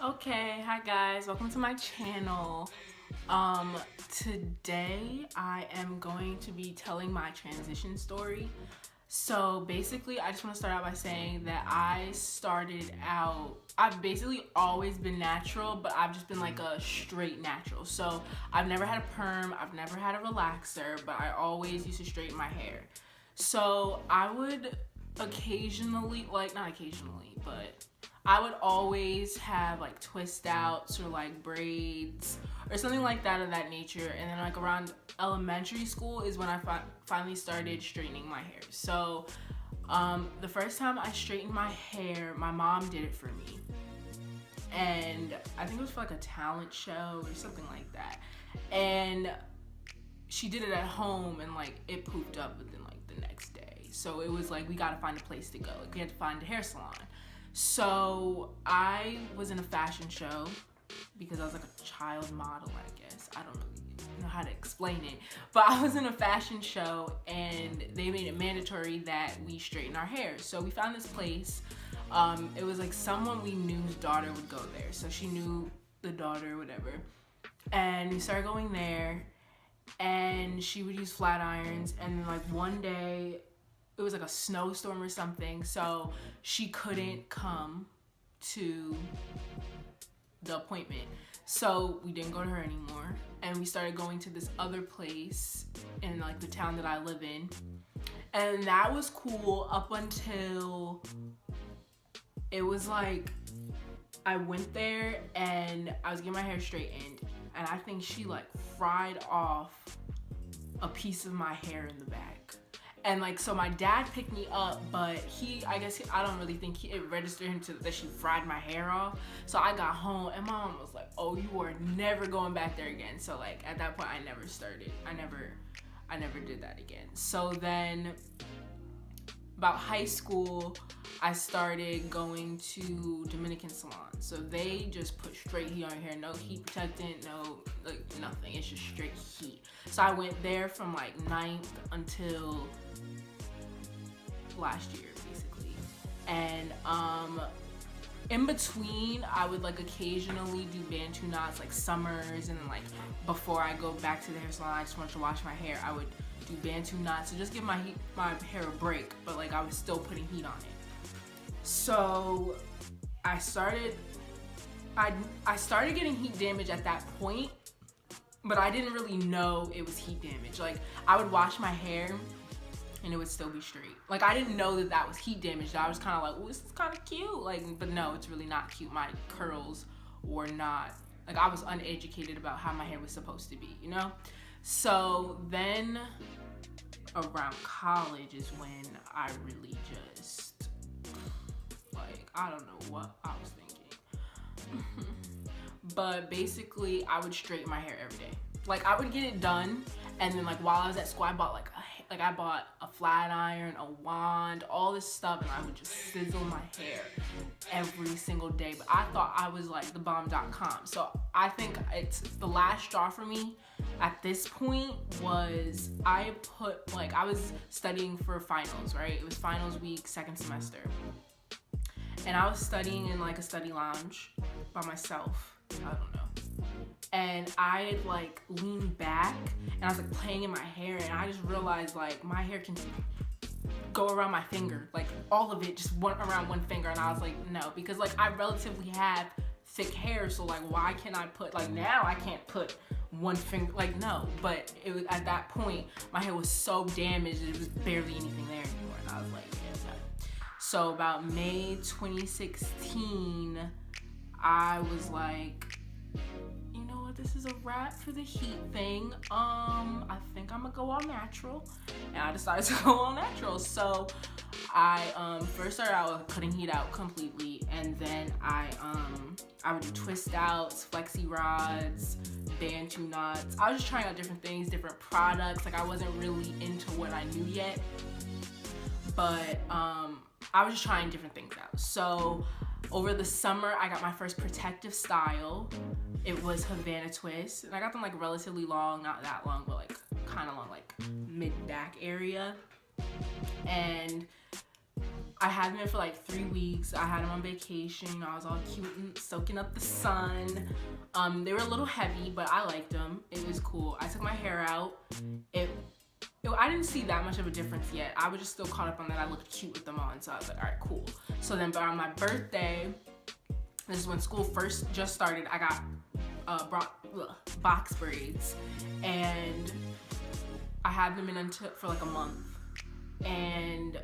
Okay, hi guys, welcome to my channel. Today I am going to be telling my transition story. So basically, I just want to start out by saying that I've basically always been natural, but I've just been like a straight natural. So I've never had a perm, I've never had a relaxer, but I always used to straighten my hair. So I would occasionally, like not occasionally, but I would always have like twist outs or like braids or something like that of that nature. And then like around elementary school is when I finally started straightening my hair. So the first time I straightened my hair, my mom did it for me. And I think it was for like a talent show or something like that. And she did it at home and like it pooped up within like the next day. So it was like we gotta find a place to go. Like we had to find a hair salon. So I was in a fashion show because I was like a child model, I guess. I don't really know how to explain it. But I was in a fashion show and they made it mandatory that we straighten our hair. So we found this place. It was like someone we knew's daughter would go there. So she knew the daughter, whatever. And we started going there and she would use flat irons. And then like one day, it was like a snowstorm or something, so she couldn't come to the appointment. So we didn't go to her anymore, and we started going to this other place in like the town that I live in. And that was cool up until it was like I went there and I was getting my hair straightened, and I think she like fried off a piece of my hair in the back. And like, so my dad picked me up, but I don't really think it registered him that she fried my hair off. So I got home and my mom was like, oh, you are never going back there again. So like at that point I never did that again. So then about high school, I started going to Dominican salons. So they just put straight heat on your hair, no heat protectant, no like nothing. It's just straight heat. So I went there from like 9th until last year basically. And in between I would like occasionally do Bantu knots like summers, and then like before I go back to the hair salon I just wanted to wash my hair, I would do Bantu knots to just give my hair a break, but like I was still putting heat on it. So I started getting heat damage at that point, but I didn't really know it was heat damage. Like I would wash my hair and it would still be straight. Like I didn't know that was heat damage. I was kind of like, oh, this is kind of cute. Like, but no, it's really not cute. My curls were not, like I was uneducated about how my hair was supposed to be, you know? So then around college is when I really just, like, I don't know what I was thinking. But basically I would straighten my hair every day. Like I would get it done, and then like while I was at school I bought I bought a flat iron, a wand, all this stuff, and I would just sizzle my hair every single day. But I thought I was like the bomb.com. So I think it's the last straw for me at this point was I was studying for finals, right? It was finals week, second semester. And I was studying in like a study lounge by myself. I don't know. And I had like leaned back and I was like playing in my hair, and I just realized like my hair can go around my finger, like all of it just went around one finger. And I was like, no, because like I relatively have thick hair, so like why can't I put, like now I can't put one finger, like no. But it was at that point my hair was so damaged that it was barely anything there anymore, and I was like, yeah, no. So about May 2016 I was like, this is a wrap for the heat thing. I think I'm gonna go all natural, and I decided to go all natural. So I first started out with cutting heat out completely, and then I would do twist outs, flexi rods, Bantu knots. I was just trying out different things, different products. Like I wasn't really into what I knew yet, but I was just trying different things out. So over the summer, I got my first protective style. It was Havana twists, and I got them like relatively long, not that long, but like kind of long, like mid-back area. And I had them in for like 3 weeks. I had them on vacation. I was all cute and soaking up the sun. They were a little heavy, but I liked them. It was cool. I took my hair out. I didn't see that much of a difference yet. I was just still caught up on that I looked cute with them on, so I was like, all right, cool. So then on my birthday, this is when school first just started, I got box braids, and I had them in for like a month, and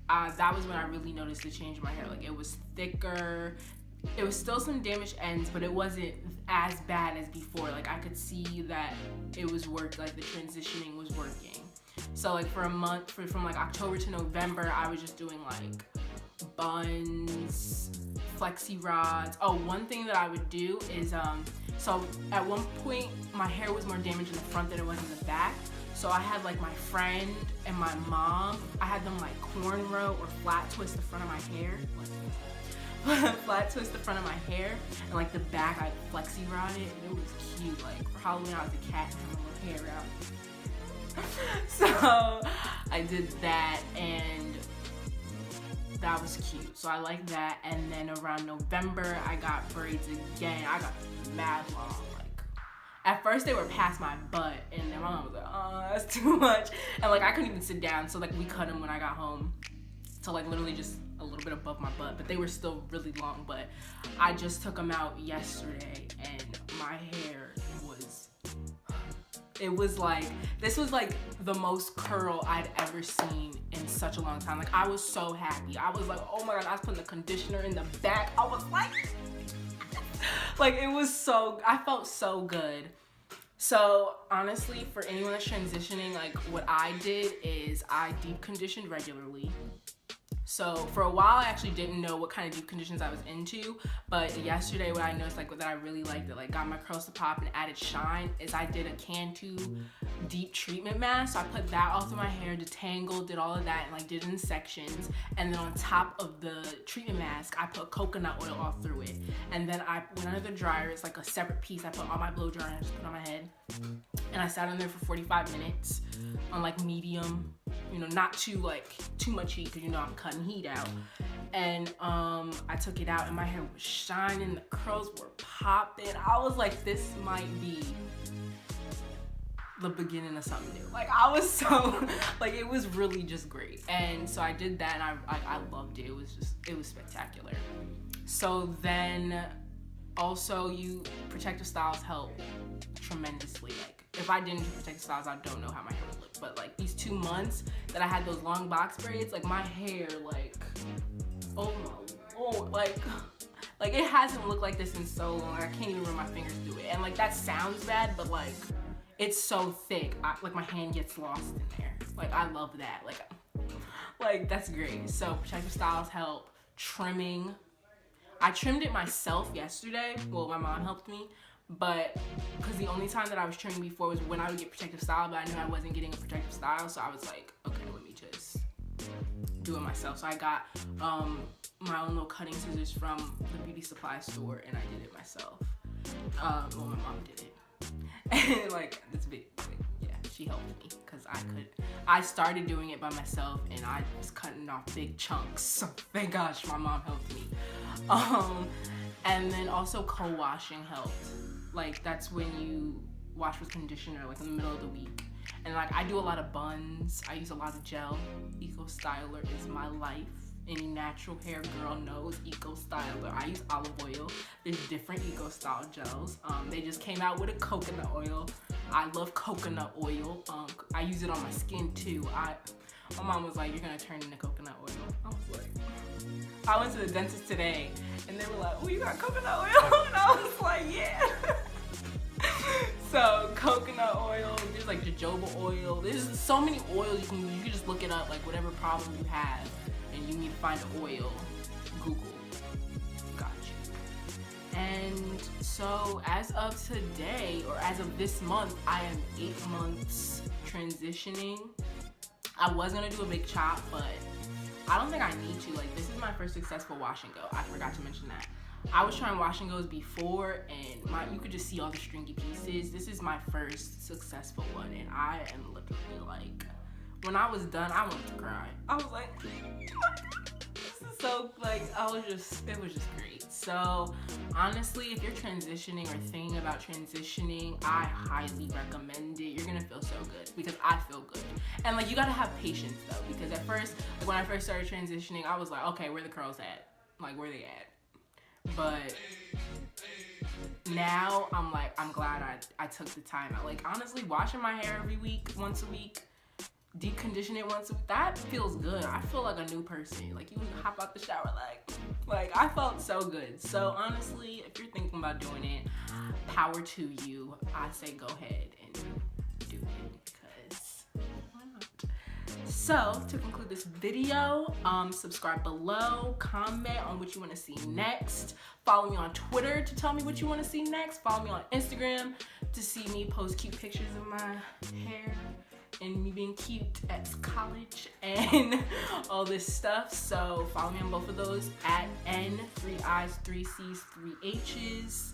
that was when I really noticed the change in my hair. Like, it was thicker. It was still some damaged ends, but it wasn't as bad as before. Like, I could see that it was like the transitioning was working. So like for a month, from like October to November, I was just doing like buns, flexi rods. Oh, one thing that I would do is, so at one point my hair was more damaged in the front than it was in the back. So I had like my friend and my mom, I had them like cornrow or flat twist the front of my hair. Flat twist the front of my hair, and like the back I flexi rod it, and it was cute. Like for Halloween I was a cat and had my little hair out. So I did that, and that was cute. So I like that. And then around November I got braids again. I got mad long. Like at first they were past my butt, and then my mom was like, oh, that's too much. And like I couldn't even sit down, so like we cut them when I got home. So like literally just a little bit above my butt, but they were still really long. But I just took them out yesterday, and my hair was like, this was like the most curl I'd ever seen in such a long time. Like I was so happy. I was like, oh my God, I was putting the conditioner in the back. I was like, like it was so, I felt so good. So honestly, for anyone that's transitioning, like what I did is I deep conditioned regularly. So for a while, I actually didn't know what kind of deep conditions I was into, but yesterday what I noticed like that I really liked that like got my curls to pop and added shine is I did a Cantu deep treatment mask. So I put that all through my hair, detangled, did all of that, and like did it in sections. And then on top of the treatment mask, I put coconut oil all through it. And then I went under the dryer. It's like a separate piece. I put on my blow dryer and I just put it on my head. And I sat on there for 45 minutes on like medium, you know, not too much heat, because you know I'm cutting heat out. And I took it out and my hair was shining, the curls were popping. I was like, this might be the beginning of something new. Like I was so, like it was really just great. And so I did that, and I loved it. It was spectacular. So then also protective styles help tremendously. Like if I didn't do protective styles, I don't know how my hair would look. But like these 2 months that I had those long box braids, like my hair, like, oh my Lord, like it hasn't looked like this in so long. I can't even run my fingers through it. And like that sounds bad, but like it's so thick, like my hand gets lost in there. Like I love that. Like that's great. So protective styles help. Trimming, I trimmed it myself yesterday. Well, my mom helped me, but because the only time that I was trimming before was when I would get protective style, but I knew I wasn't getting a protective style, so I was like, okay, let me just do it myself. So I got my own little cutting scissors from the beauty supply store, and I did it myself. Well, my mom did it. And like, it's big, yeah, she helped me, because I started doing it by myself, and I was cutting off big chunks, so thank gosh my mom helped me. And then also co-washing helped. Like that's when you wash with conditioner like in the middle of the week. And like I do a lot of buns, I use a lot of gel. Eco Styler is my life. Any natural hair girl knows Eco Styler. I use olive oil. There's different Eco Style gels. They just came out with a coconut oil. I love coconut oil. I use it on my skin too. My mom was like, you're gonna turn into coconut oil. I was like, I went to the dentist today and they were like, oh, you got coconut oil? And I was like, yeah. So coconut oil, there's like jojoba oil. There's so many oils you can just look it up, like whatever problem you have and you need to find an oil, Google. Got you. And so as of today, or as of this month, I am 8 months transitioning. I was gonna do a big chop, but I don't think I need to. Like this is my first successful wash and go. I forgot to mention that. I was trying wash and goes before, and you could just see all the stringy pieces. This is my first successful one, and I am literally like when I was done, I wanted to cry. I was like, this is so, like, it was just great. So honestly, if you're transitioning or thinking about transitioning, I highly recommend it. You're gonna feel so good, because I feel good. And like, you gotta have patience though, because at first, like when I first started transitioning, I was like, okay, where the curls at? Like, where they at? But now I'm like, I'm glad I took the time out. Like, honestly, washing my hair once a week, deep condition it once a week, that feels good. I feel like a new person. Like, you hop out the shower, like I felt so good. So honestly, if you're thinking about doing it, power to you. I say go ahead and do it, because why not? So to conclude this video, subscribe below, comment on what you want to see next, follow me on Twitter to tell me what you want to see next, follow me on Instagram to see me post cute pictures of my hair and me being cute at college and all this stuff. So follow me on both of those at N, 3 I's, 3 C's, 3 H's,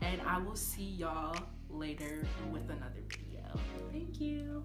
and I will see y'all later with another video. Thank you.